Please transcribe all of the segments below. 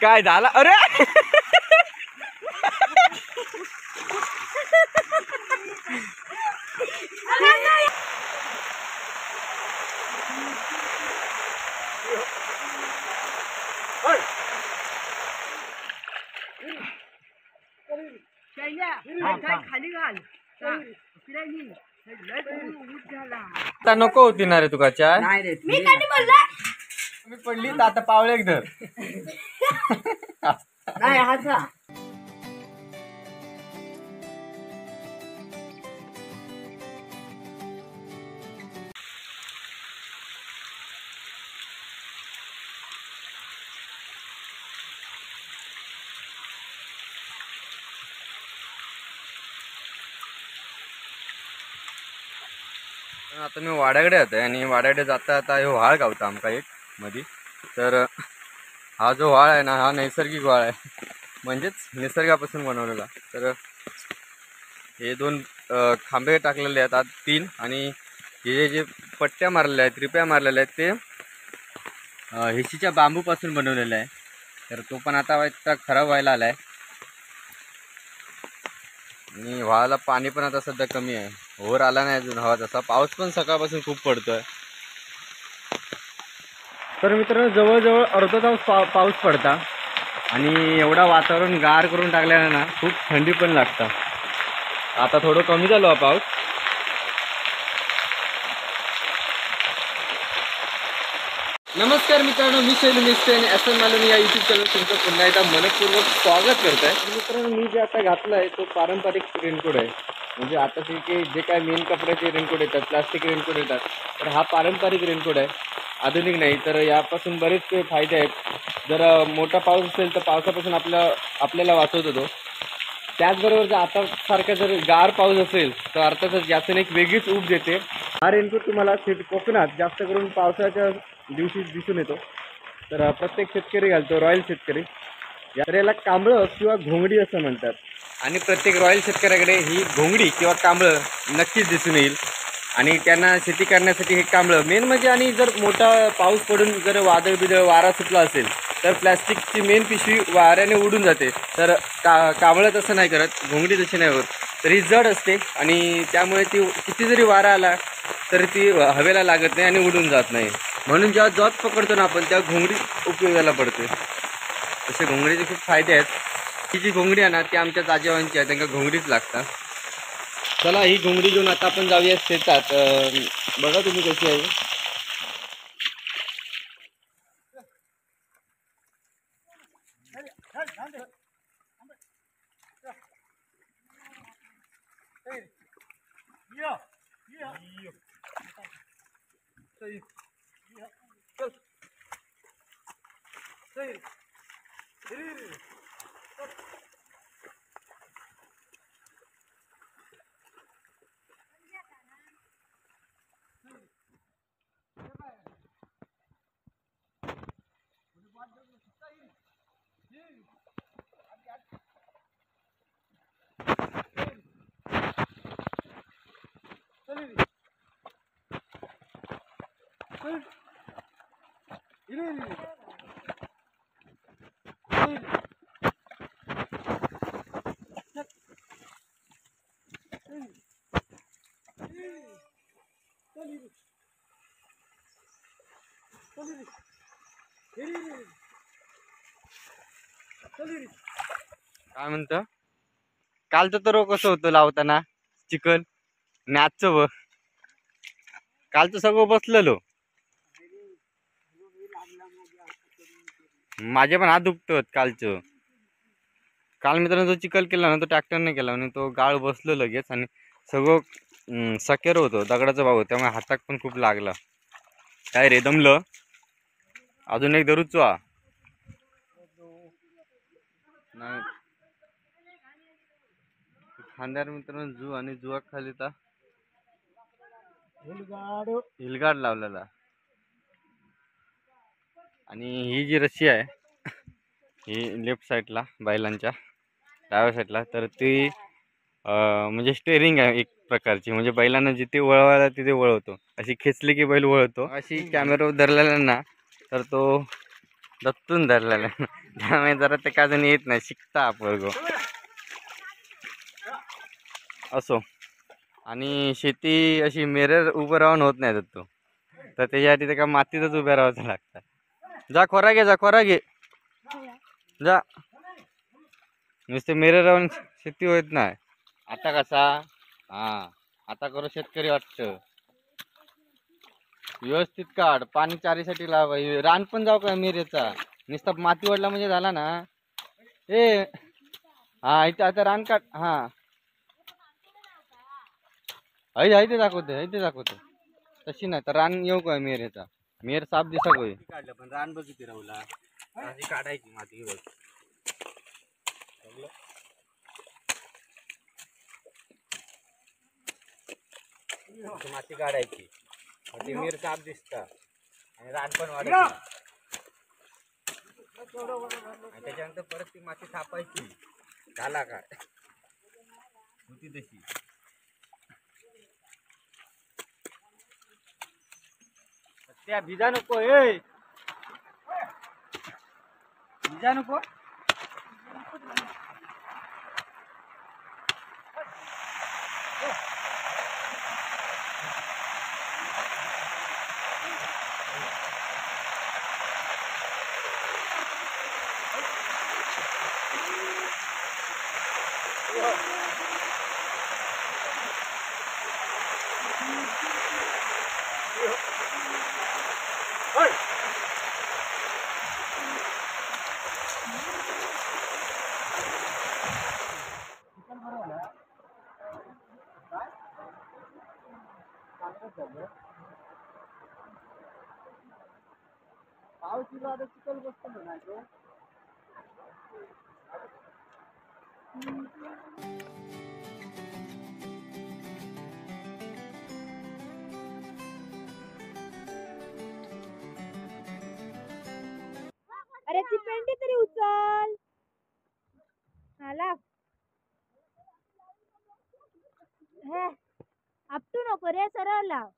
काय झालं? अरे खाली घाल आता नको होती ना रे तुका चाय? नाही रे मी कधी बोलला? मी पडली तर आता पावळे धर. नाही हाचा आता मी वाड्याकडे येतोय आणि वाड्याकडे जाता आता हे व्हाळ गावता आमका एक मधी. तर हा जो व्हाळ आहे ना हा नैसर्गिक व्हाळ आहे, म्हणजेच निसर्गापासून बनवलेला. तर हे दोन खांबे टाकलेले आहेत आत 3, आणि हे जे पट्ट्या मारलेल्या आहेत, रिप्या मारलेल्या आहेत ते हिशीच्या बांबूपासून बनवलेलं आहे. तर तो पण आता खराब व्हायला आला आहे आणि व्हाळाला पाणी पण आता सध्या कमी आहे, ओव्हर आला नाही अजून हवा तसा. पाऊस पण सकाळपासून खूप पडतोय. तर मित्रांनो जवळजवळ अर्धा तास पाऊस पडता आणि एवढा वातावरण गार करून टाकल्यानं ना खूप थंडी पण लागतं. आता थोडं कमी झालो हा पाऊस. नमस्कार मित्रांनो, मी शैलू मिस्टे आणि एस एन मालवणी या यूट्यूब चॅनल तुमचं पुन्हा एकदा मनपूर्वक स्वागत करत आहे. मित्रांनो मी जे आता घातलं आहे तो पारंपरिक रेनकोट आहे. म्हणजे आता ते जे काय मेन कपड्याचे रेनकोट येतात, प्लास्टिक रेनकोट येतात, तर हा पारंपरिक रेनकोट आहे, आधुनिक नाही. तर यापासून बरेच फायदे आहेत. जर मोठा पाऊस असेल तर पावसापासून आपल्याला वाचवतो तो. त्याचबरोबर जर आता सारखा जर गार पाऊस असेल तर अर्थातच यातून एक वेगळीच ऊब देते. हा रेनकोट तुम्हाला कोकणात जास्त करून पावसाळ्याच्या दिवशी दिसून येतो. तर प्रत्येक शेतकरी घालतो, रॉयल शेतकरी. याला कांबळं किंवा घोंगडी असं म्हणतात. आणि प्रत्येक रॉयल शेतकऱ्याकडे ही घोंगडी किंवा कांबळं नक्कीच दिसून येईल. आणि त्यांना शेती करण्यासाठी हे कांबळं मेन म्हणजे. आणि जर मोठा पाऊस पडून जर वादळ वारा सुटला असेल तर प्लॅस्टिकची मेन पिशवी वाऱ्याने उडून जाते. तर कांबळं तसं नाही करत, घोंगडी तशी नाही होत. तर ही जड असते आणि त्यामुळे ती किती जरी वारा आला तरी ती हवेला लागत नाही आणि उडून जात नाही. म्हणून जेव्हा जोत पकडतो ना आपण तेव्हा घोंगडी उपयोगाला पडते. तसे घोंगडीचे खूप फायदे आहेत. ही जी घोंगडी आहे ना ती आमच्या ताजेवांची आहे, त्यांना घोंगडीच लागतात. चला ही घोंगडी घेऊन आता आपण जाऊया शेतात. बघा तुम्ही कशी आहे. काय म्हणतं कालचं तर कसं होतं लावताना चिकन आणि आजचं बघ. कालचं सगळं बसलेलो, माझे पण हात दुखतात कालचं. काल मित्रांनो जो चिखल केला ना तो ट्रॅक्टरने केला आणि तो गाळ बसलो लगेच आणि सगळं सकेर होतं, दगडाचा भाग होता, त्यामुळे हाताक पण खूप लागला. काय रे दमलं? अजून एक धरूच नाही खांद्यावर मित्रांनो जू आणि जुआ खाली ता हिलगाड लावलेला. आणि ही जी रस्सी आहे ही लेफ्ट साईडला बैलांच्या डाव्या साईडला, तर ती म्हणजे स्टेरिंग आहे एक प्रकारची. म्हणजे बैलांना जिथे वळवायला तिथे वळवतो, अशी खेचली की बैल वळतो. अशी कॅमेरावर धरलेला ना तर तो दत्तून धरलेलं आहे. त्यामुळे जरा ते काय जण येत नाही, शिकता आपण असो. आणि शेती अशी मेरेर उभं राहून होत नाही दत्तू, तर त्याच्यासाठी ते का मातीतच उभ्या राहावं लागतं. जा खोरा घे, जा खोरा घे, जा. नुसते मेरेर राहून शेती होत नाही. आता कसा हा आता करू शेतकरी वाटतं. व्यवस्थित काढ, पाणी चारीसाठी लावा. रान पण जाऊ का मिरेचा, नुसता माती वडला म्हणजे झाला ना. ए हा इथे आता रान काढ. हा ते दाखवते तशी नाही तर रान येऊ का मिरेचा. मिर साफ दिसा कोय काढलं, पण रान बघ किती राहुला. काढायची माती बघ. माती काढायची, ती मिर साफ दिसता आणि रान पण वाढत नाही. आणि त्याच्यानंतर परत ती माती थापायची. झाला काय होती तशी. त्या भिजा नको, भिजा नको. पाव किलो आता चिकल बसतो ना तो. अरे ती पेंडी तरी उचल. हाला हे आपटू नको रे, सरळ लाव.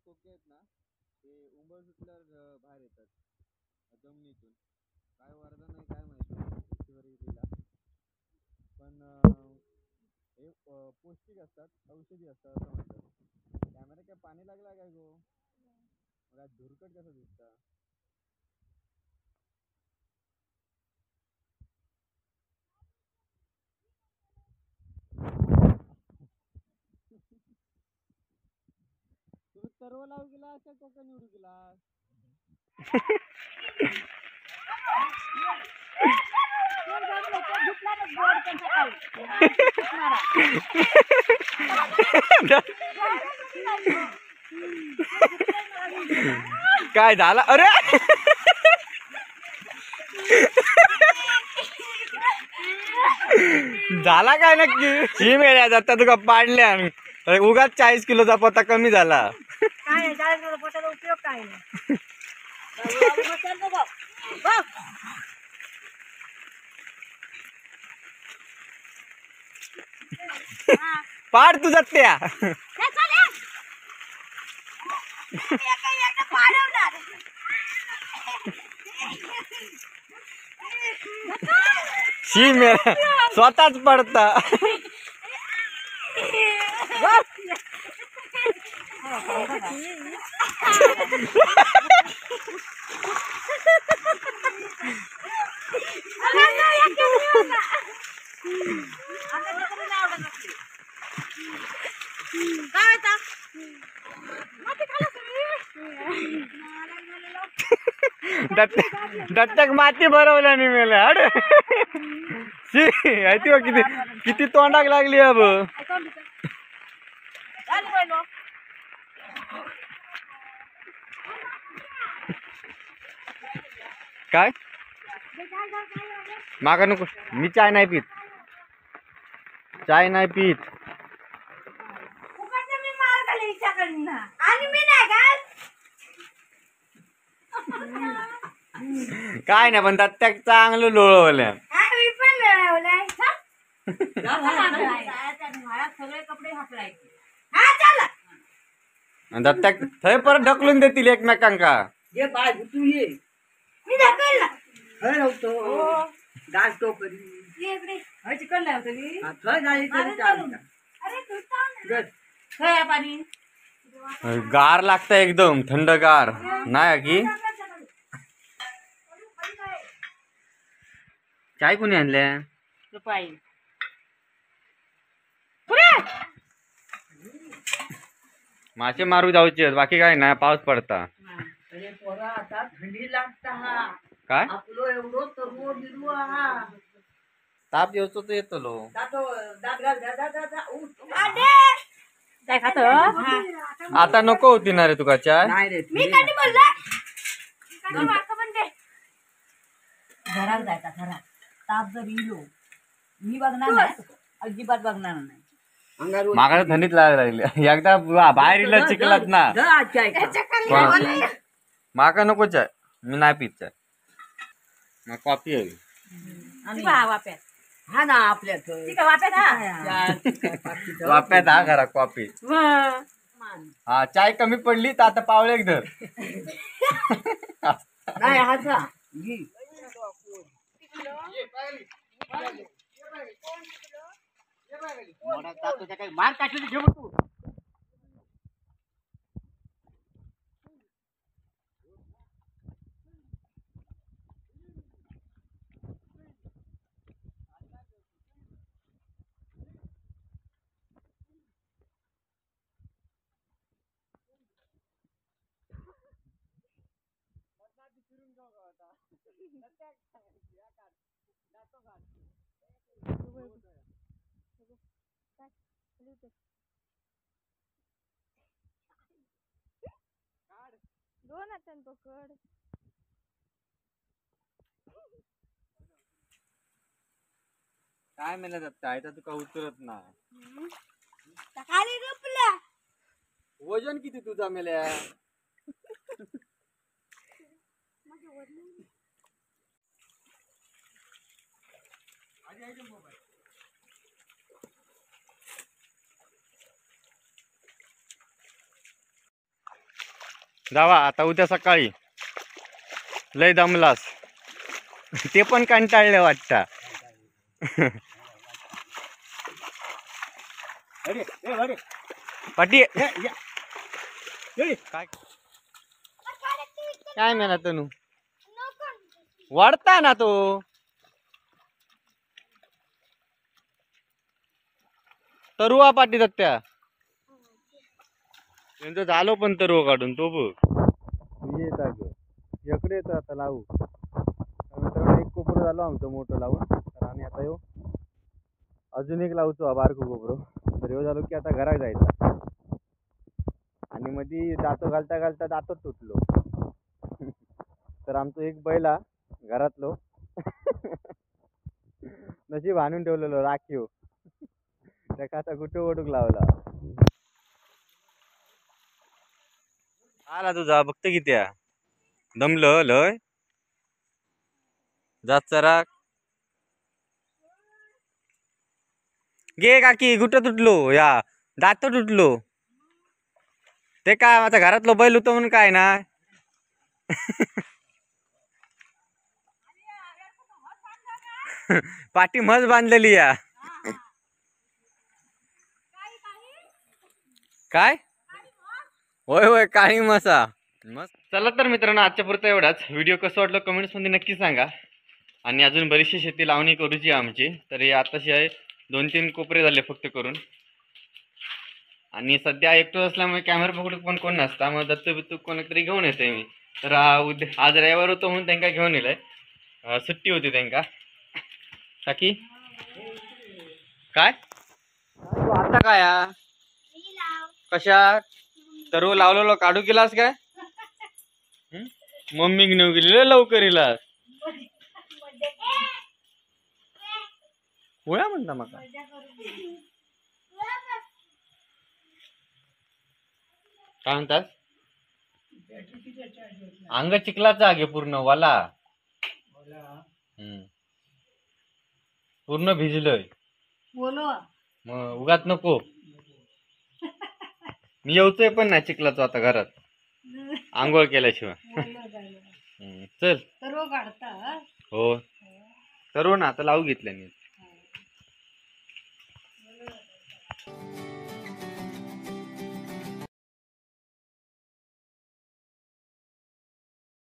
कोके आहेत ना, ते उंबळ सुटल्यावर बाहेर येतात जमिनीतून. काय वरदान नाही काय माहिती ईश्वरीला, पण हे पौष्टिक असतात, औषधी असतात असं म्हणतात. कॅमेरा काय पाणी लागला काय गो, मला धुरकट कसं दिसता. तुम्ही सर्व लावू गेला का कोका निवडू गेला. काय झाला. अरे झाला काय नक्की ही मेळ्या जाता तुका पाडल्या उगाच 40 किलोचा पोता कमी झाला काय 40 किलो पोटाचा उपयोग काय नाही पाड तुझा त्या शी मेळ्या स्वतःच पडता दत्तक माती भरवल्या नाही मेले हड शी किती किती तोंडाक लागली अब काय मागा नको मी चाय नाही पीत काय नाही पण दत्तक चांगलं लोळवल्या दत्तक थंय परत ढकलून देतील एकमेकांका ये बाय तू ये मी ढकलला खय नव्हतो डास तो करी इकडे खय चिकन नाही होतं की खय झाली तरी चालतं अरे तू सांग गट खय पाणी गार लागतं एकदम थंडगार नाही की चाय कोणी आणल्या रुपाई मासे मारू जाऊचे बाकी काय नाही पाऊस पडता अरे पोरा आता थंडी लागता हा काय आपलो एवढो तरवो बिरवो हा ताप येतो तर येतो लो दातो दात घाल दा उठ काय खातो आता नको होती ना रे तुका चाय नाही रे मी कधी बोलला कधी वाका म्हणते घरात जायचा घरात ताप जर इलो मी बघणार नाही अजिबात बघणार नाही अंगार मागा थंडीत लागली एकदा बाहेर इला चिखलात ना माका नको चाय मी नाही पीत चाय मग कॉफी हवी वाप्यात हा ना आपल्यात वाप्यात हा वाप्यात हा घरा कॉफी हा चाय कमी पडली तर आता पावळे धर नाही हा जा मार काढली घेऊ तू दोन हातान पकड काय मेला जात आहे तर तुका उतरत ना खाली रुपला वजन किती तुझा मेल्या जावा आता उद्या सकाळी लय दमलास ते पण कंटाळले वाटता पाटी काय काय मेला तनू वाढता ना तो तरुवा पाटी त्या त्यांचं झालो पण तरुवा काढून तो बघ येत इकडे येतो आता लावू मित्रांनो एक कोपरं झालो आमचं मोठं लावून तर आणि आता येऊ अजून एक लावतो बारको कोपरं तर येऊ झालो की आता घरात जायचा आणि मध्ये दातो घालता घालता दातच तुटलो तर आमचं एक बैला घरातलो नशीब आणून ठेवलेलो राखीव त्याका आता कुठे ओढूक लावला आला तुझा बघत किती आहे. दमलं लय जात चरा गे काकी कुठं तुटलो या दात तुटलो ते काय माझ्या घरातलो बैल होतो म्हणून काय ना पाठी मज बांधलेली या काय होय होय काळी मसा मस्त. चला तर मित्रांनो आजच्या पुरता एवढाच. व्हिडिओ कसं वाटलं कमेंट्स मध्ये नक्की सांगा. आणि अजून बरीचशी शेती लावणी करूची आमची तर हे आताशी आहे 2-3 कोपरे झाले फक्त करून. आणि सध्या एकटो असल्यामुळे कॅमेरा पकडून पण कोण नसता मग दत्तू बित्तू कोणतरी घेऊन येते मी. तर आज रविवार होतो म्हणून त्यांना घेऊन येलंय. सुट्टी होती त्यांना काकी काय तू आता काय कशा सर्व लावलेलो काढू केलास काय मम्मी नेऊ गेली लवकर इलास होया म्हणता मका काय म्हणतात अंग चिखलाचा आगे पूर्ण वाला पूर्ण भिजलोय बोलो मग उगाच नको मी येऊचोय पण नाही चिखलाचो आता घरात आंघोळ केल्याशिवाय चल सर्व काढता हो सर्व ना आता लावू घेतलं मी